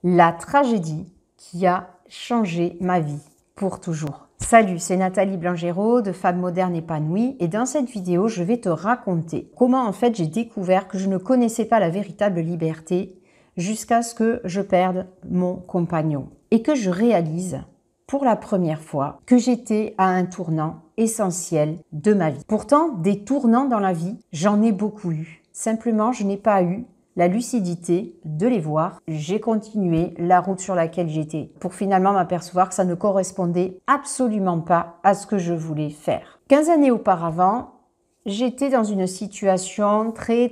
la tragédie qui a changé ma vie pour toujours. Salut, c'est Nathalie Blangero de Femme Moderne Épanouie et dans cette vidéo, je vais te raconter comment en fait j'ai découvert que je ne connaissais pas la véritable liberté jusqu'à ce que je perde mon compagnon et que je réalise pour la première fois que j'étais à un tournant essentiel de ma vie. Pourtant, des tournants dans la vie, j'en ai beaucoup eu. Simplement, je n'ai pas eu la lucidité de les voir. J'ai continué la route sur laquelle j'étais pour finalement m'apercevoir que ça ne correspondait absolument pas à ce que je voulais faire. 15 années auparavant, j'étais dans une situation très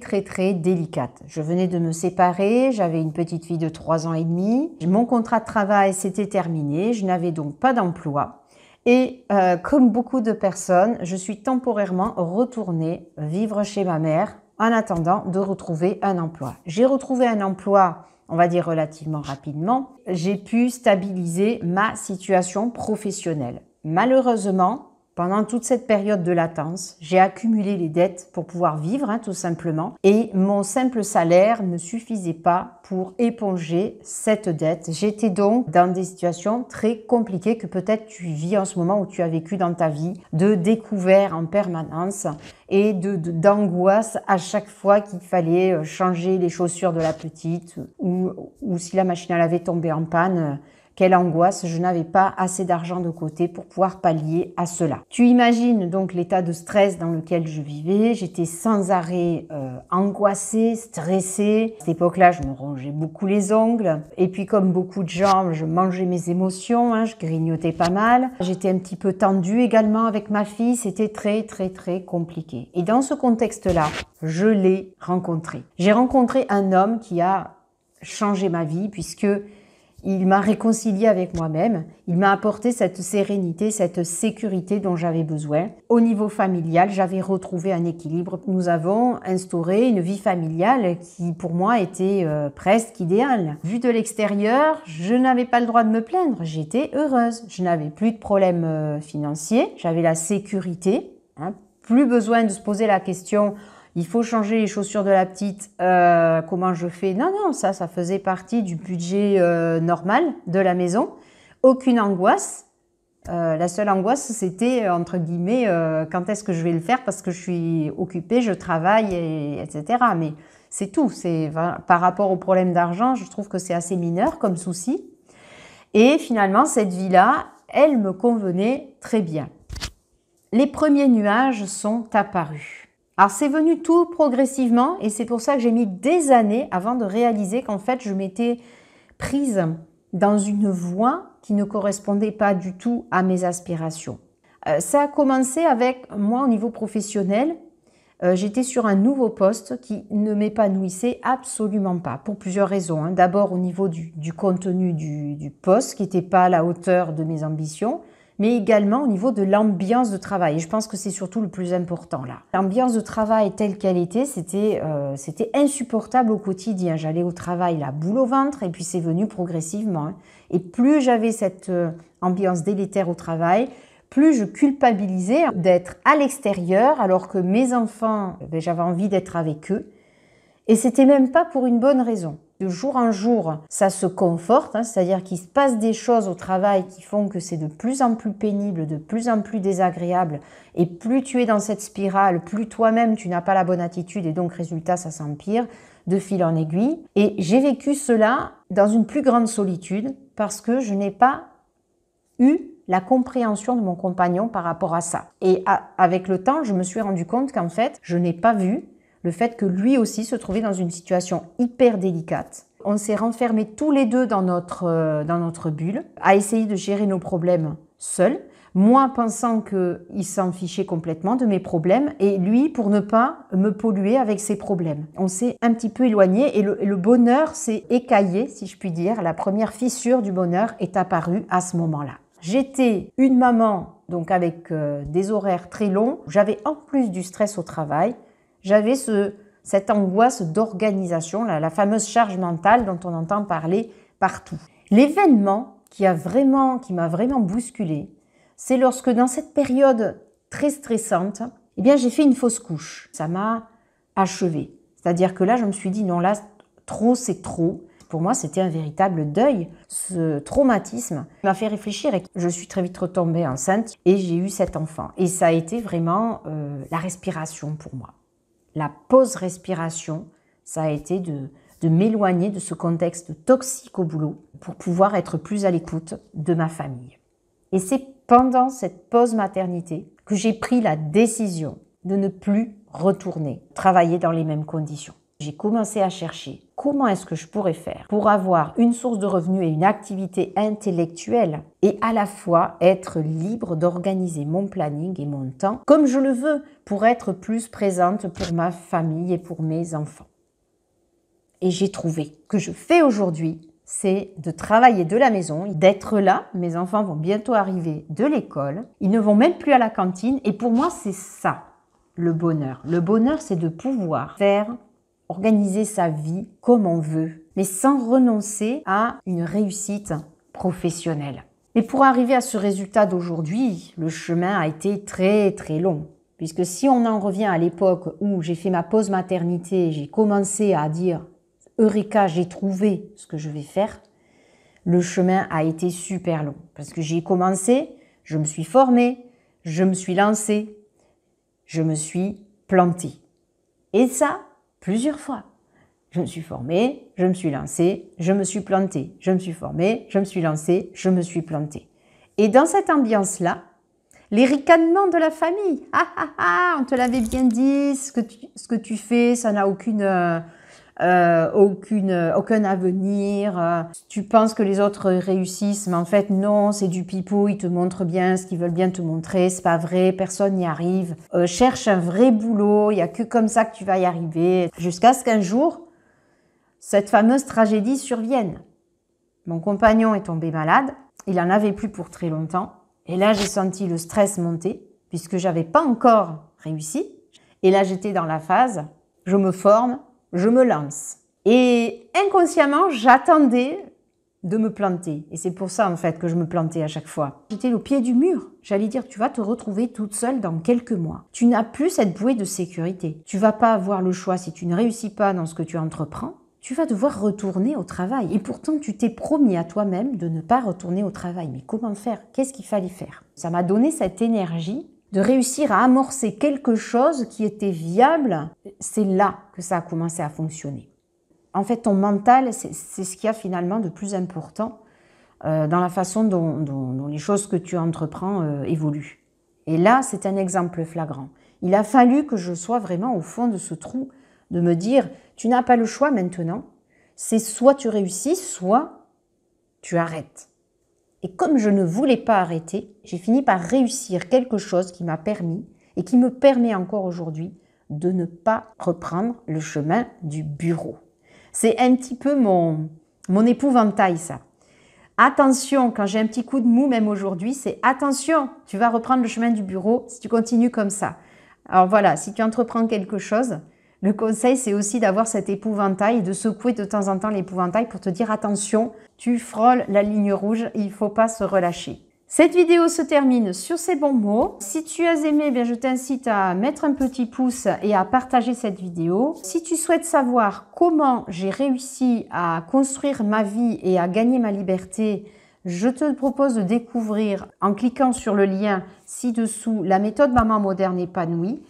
délicate. Je venais de me séparer, j'avais une petite fille de 3 ans et demi. Mon contrat de travail s'était terminé, je n'avais donc pas d'emploi. Et comme beaucoup de personnes, je suis temporairement retournée vivre chez ma mère en attendant de retrouver un emploi. J'ai retrouvé un emploi, on va dire relativement rapidement. J'ai pu stabiliser ma situation professionnelle. Malheureusement, pendant toute cette période de latence, j'ai accumulé les dettes pour pouvoir vivre, tout simplement. Et mon simple salaire ne suffisait pas pour éponger cette dette. J'étais donc dans des situations très compliquées que peut-être tu vis en ce moment ou tu as vécu dans ta vie, de découvert en permanence et d'angoisse à chaque fois qu'il fallait changer les chaussures de la petite ou si la machine à laver tombait en panne. Quelle angoisse, je n'avais pas assez d'argent de côté pour pouvoir pallier à cela. Tu imagines donc l'état de stress dans lequel je vivais. J'étais sans arrêt angoissée, stressée. À cette époque-là, je me rongeais beaucoup les ongles. Et puis comme beaucoup de gens, je mangeais mes émotions, je grignotais pas mal. J'étais un petit peu tendue également avec ma fille. C'était très compliqué. Et dans ce contexte-là, je l'ai rencontré. J'ai rencontré un homme qui a changé ma vie puisque il m'a réconcilié avec moi-même, il m'a apporté cette sérénité, cette sécurité dont j'avais besoin. Au niveau familial, j'avais retrouvé un équilibre. Nous avons instauré une vie familiale qui, pour moi, était presque idéale. Vu de l'extérieur, je n'avais pas le droit de me plaindre, j'étais heureuse. Je n'avais plus de problèmes financiers, j'avais la sécurité, plus besoin de se poser la question « il faut changer les chaussures de la petite, comment je fais ?» Non, ça faisait partie du budget normal de la maison. Aucune angoisse. La seule angoisse, c'était, entre guillemets, quand est-ce que je vais le faire parce que je suis occupée, je travaille, etc. Mais c'est tout. Par rapport au problème d'argent, je trouve que c'est assez mineur comme souci. Et finalement, cette vie-là, elle me convenait très bien. Les premiers nuages sont apparus. Alors c'est venu tout progressivement et c'est pour ça que j'ai mis des années avant de réaliser qu'en fait je m'étais prise dans une voie qui ne correspondait pas du tout à mes aspirations. Ça a commencé avec moi au niveau professionnel. J'étais sur un nouveau poste qui ne m'épanouissait absolument pas pour plusieurs raisons. D'abord au niveau du contenu du poste qui n'était pas à la hauteur de mes ambitions, mais également au niveau de l'ambiance de travail. Et je pense que c'est surtout le plus important là. L'ambiance de travail telle qu'elle était, c'était insupportable au quotidien. J'allais au travail la boule au ventre et puis c'est venu progressivement. Et plus j'avais cette ambiance délétère au travail, plus je culpabilisais d'être à l'extérieur alors que mes enfants, j'avais envie d'être avec eux. Et c'était même pas pour une bonne raison. De jour en jour, ça se conforte, c'est-à-dire qu'il se passe des choses au travail qui font que c'est de plus en plus pénible, de plus en plus désagréable. Et plus tu es dans cette spirale, plus toi-même tu n'as pas la bonne attitude et donc résultat, ça s'empire de fil en aiguille. Et j'ai vécu cela dans une plus grande solitude parce que je n'ai pas eu la compréhension de mon compagnon par rapport à ça. Et avec le temps, je me suis rendu compte qu'en fait, je n'ai pas vu le fait que lui aussi se trouvait dans une situation hyper délicate. On s'est renfermés tous les deux dans notre bulle, à essayer de gérer nos problèmes seuls, moi pensant qu'il s'en fichait complètement de mes problèmes et lui pour ne pas me polluer avec ses problèmes. On s'est un petit peu éloigné et le bonheur s'est écaillé, si je puis dire. La première fissure du bonheur est apparue à ce moment-là. J'étais une maman donc avec des horaires très longs, j'avais en plus du stress au travail. J'avais cette angoisse d'organisation, la fameuse charge mentale dont on entend parler partout. L'événement qui m'a vraiment bousculée, c'est lorsque dans cette période très stressante, j'ai fait une fausse couche. Ça m'a achevée. C'est-à-dire que là, je me suis dit non, là, trop c'est trop. Pour moi, c'était un véritable deuil. Ce traumatisme m'a fait réfléchir et je suis très vite retombée enceinte et j'ai eu cet enfant. Et ça a été vraiment la respiration pour moi. La pause respiration, ça a été de m'éloigner de ce contexte toxique au boulot pour pouvoir être plus à l'écoute de ma famille. Et c'est pendant cette pause maternité que j'ai pris la décision de ne plus retourner travailler dans les mêmes conditions. J'ai commencé à chercher comment est-ce que je pourrais faire pour avoir une source de revenus et une activité intellectuelle et à la fois être libre d'organiser mon planning et mon temps comme je le veux pour être plus présente pour ma famille et pour mes enfants. Et j'ai trouvé ce que je fais aujourd'hui, c'est de travailler de la maison, d'être là. Mes enfants vont bientôt arriver de l'école. Ils ne vont même plus à la cantine. Et pour moi, c'est ça, le bonheur. Le bonheur, c'est de pouvoir organiser sa vie comme on veut, mais sans renoncer à une réussite professionnelle. Et pour arriver à ce résultat d'aujourd'hui, le chemin a été très très long. Puisque si on en revient à l'époque où j'ai fait ma pause maternité, j'ai commencé à dire « Eureka, j'ai trouvé ce que je vais faire », le chemin a été super long. Parce que j'ai commencé, je me suis formée, je me suis lancée, je me suis plantée. Et ça, plusieurs fois. Je me suis formée, je me suis lancée, je me suis plantée. Je me suis formée, je me suis lancée, je me suis plantée. Et dans cette ambiance-là, les ricanements de la famille. Ah ah ah, on te l'avait bien dit, ce que tu fais, ça n'a aucun avenir. Tu penses que les autres réussissent, mais en fait non, c'est du pipeau, ils te montrent bien ce qu'ils veulent bien te montrer, c'est pas vrai, personne n'y arrive. Cherche un vrai boulot, il n'y a que comme ça que tu vas y arriver. Jusqu'à ce qu'un jour, cette fameuse tragédie survienne. Mon compagnon est tombé malade, il en avait plus pour très longtemps. Et là, j'ai senti le stress monter, puisque j'avais pas encore réussi. Et là, j'étais dans la phase, je me forme, je me lance. Et inconsciemment, j'attendais de me planter. Et c'est pour ça, en fait, que je me plantais à chaque fois. J'étais au pied du mur. J'allais dire, tu vas te retrouver toute seule dans quelques mois. Tu n'as plus cette bouée de sécurité. Tu vas pas avoir le choix si tu ne réussis pas dans ce que tu entreprends. Tu vas devoir retourner au travail. Et pourtant, tu t'es promis à toi-même de ne pas retourner au travail. Mais comment faire? Qu'est-ce qu'il fallait faire? Ça m'a donné cette énergie de réussir à amorcer quelque chose qui était viable. C'est là que ça a commencé à fonctionner. En fait, ton mental, c'est ce qu'il y a finalement de plus important dans la façon dont les choses que tu entreprends évoluent. Et là, c'est un exemple flagrant. Il a fallu que je sois vraiment au fond de ce trou, de me dire, tu n'as pas le choix maintenant, c'est soit tu réussis, soit tu arrêtes. Et comme je ne voulais pas arrêter, j'ai fini par réussir quelque chose qui m'a permis, et qui me permet encore aujourd'hui, de ne pas reprendre le chemin du bureau. C'est un petit peu mon épouvantail, ça. Attention, quand j'ai un petit coup de mou, même aujourd'hui, c'est attention, tu vas reprendre le chemin du bureau si tu continues comme ça. Alors voilà, si tu entreprends quelque chose, le conseil, c'est aussi d'avoir cet épouvantail et de secouer de temps en temps l'épouvantail pour te dire attention, tu frôles la ligne rouge, il ne faut pas se relâcher. Cette vidéo se termine sur ces bons mots. Si tu as aimé, bien, je t'incite à mettre un petit pouce et à partager cette vidéo. Si tu souhaites savoir comment j'ai réussi à construire ma vie et à gagner ma liberté, je te propose de découvrir en cliquant sur le lien ci-dessous la méthode Maman Moderne Épanouie,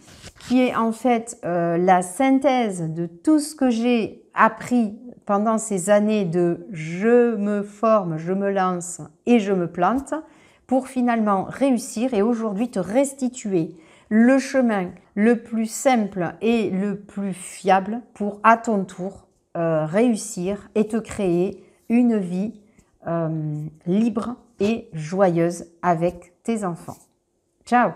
qui est en fait la synthèse de tout ce que j'ai appris pendant ces années de je me forme, je me lance et je me plante pour finalement réussir et aujourd'hui te restituer le chemin le plus simple et le plus fiable pour à ton tour réussir et te créer une vie libre et joyeuse avec tes enfants. Ciao!